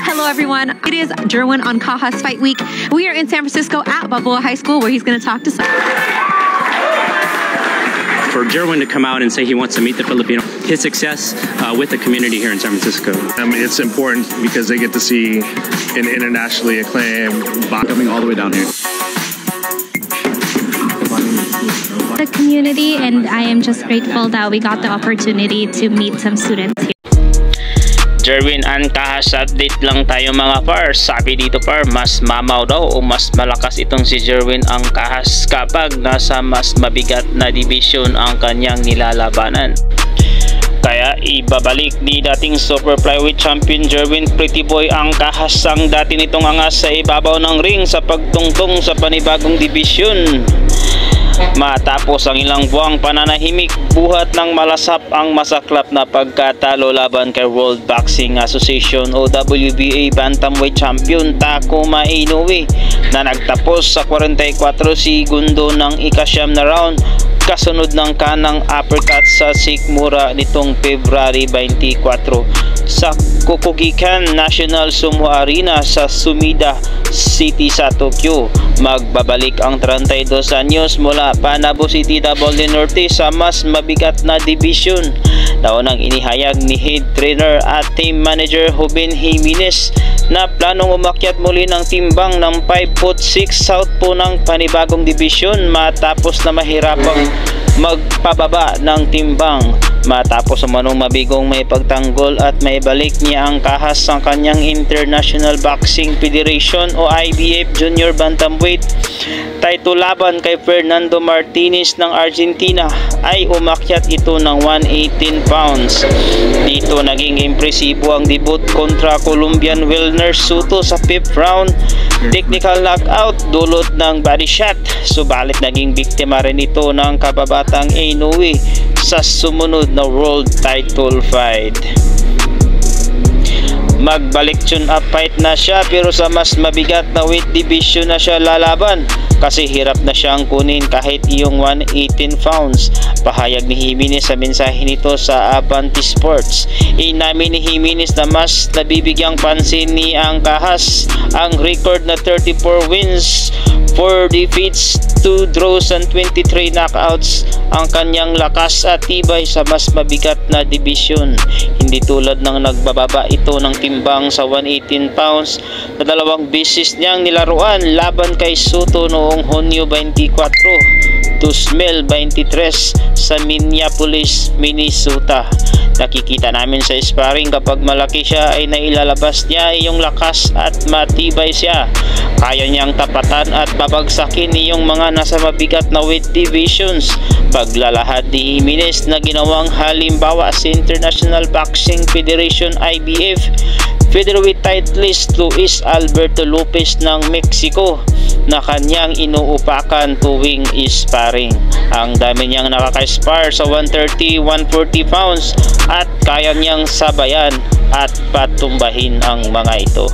Hello everyone, it is Jerwin on Kaha's Fight Week. We are in San Francisco at Balboa High School where he's going to talk to some. For Jerwin to come out and say he wants to meet the Filipino, his success with the community here in San Francisco. It's important because they get to see an internationally acclaimed coming all the way down here. The community, and I am just grateful that we got the opportunity to meet some students here. Jerwin and Kahas update lang tayo mga par. Sabi dito par, mas mamaw daw o mas malakas itong si Jerwin ang Kahas kapag nasa mas mabigat na division ang kanyang nilalabanan. Kaya ibabalik ni dating super flyweight champion Jerwin Pretty Boy ang Kahas ang dati nitong angas sa ibabaw ng ring sa pagtungtong sa panibagong division. Matapos ang ilang buwang pananahimik, buhat ng malasap ang masaklap na pagkatalo laban kay World Boxing Association o WBA Bantamweight Champion Takuma Inoue na nagtapos sa 44 segundo ng ika-9 na round kasunod ng kanang uppercut sa sikmura nitong February 24 sa Kokugikan National Sumo Arena sa Sumida City sa Tokyo. Magbabalik ang 32 anyos mula Panabo City, Davao del Norte sa mas mabigat na division. Naunang inihayag ni head trainer at team manager Ruben Jimenez na planong umakyat muli ng timbang ng 5'6" southpaw ng panibagong division matapos na mahirapang magpababa ng timbang. Matapos umanong mabigong may pagtanggol at may balik niya ang Kahas sa kanyang International Boxing Federation o IBF Junior Bantamweight title laban kay Fernando Martinez ng Argentina ay umakyat ito ng 118 pounds. Dito naging impresibo ang debut kontra Colombian Wilner Soto sa 5th round. Technical knockout dulot ng body shot, subalit naging biktima rin ito ng kababatang Inoue sa sumunod na world title fight. Magbalik tune up fight na siya pero sa mas mabigat na weight division na siya lalaban kasi hirap na siyang kunin kahit iyong 118 pounds. Pahayag ni Jimenez sa mensahe nito sa Avanti Sports. Inamin ni Jimenez na mas nabibigyang pansin ni ang Kahas ang record na 34 wins, 4 defeats, 2 draws and 23 knockouts ang kanyang lakas at tibay sa mas mabigat na division. Hindi tulad ng nagbababa ito ng timbang sa 118 pounds na 2 beses niyang nilaruan laban kay Soto noong Hunyo 24, 2023 sa Minneapolis, Minnesota. Nakikita namin sa sparring kapag malaki siya ay nailalabas niya iyong lakas at matibay siya. Kaya niyang tapatan at babagsakin iyong mga nasa mabigat na weight divisions. Paglalahad ni Jimenez na ginawang halimbawa sa International Boxing Federation IBF featherweight titleist Luis Alberto Lopez ng Mexico na kanyang inuupakan tuwing sparring. Ang dami niyang nakaka-spar sa 130, 140 pounds at kaya niyang sabayan at patumbahin ang mga ito.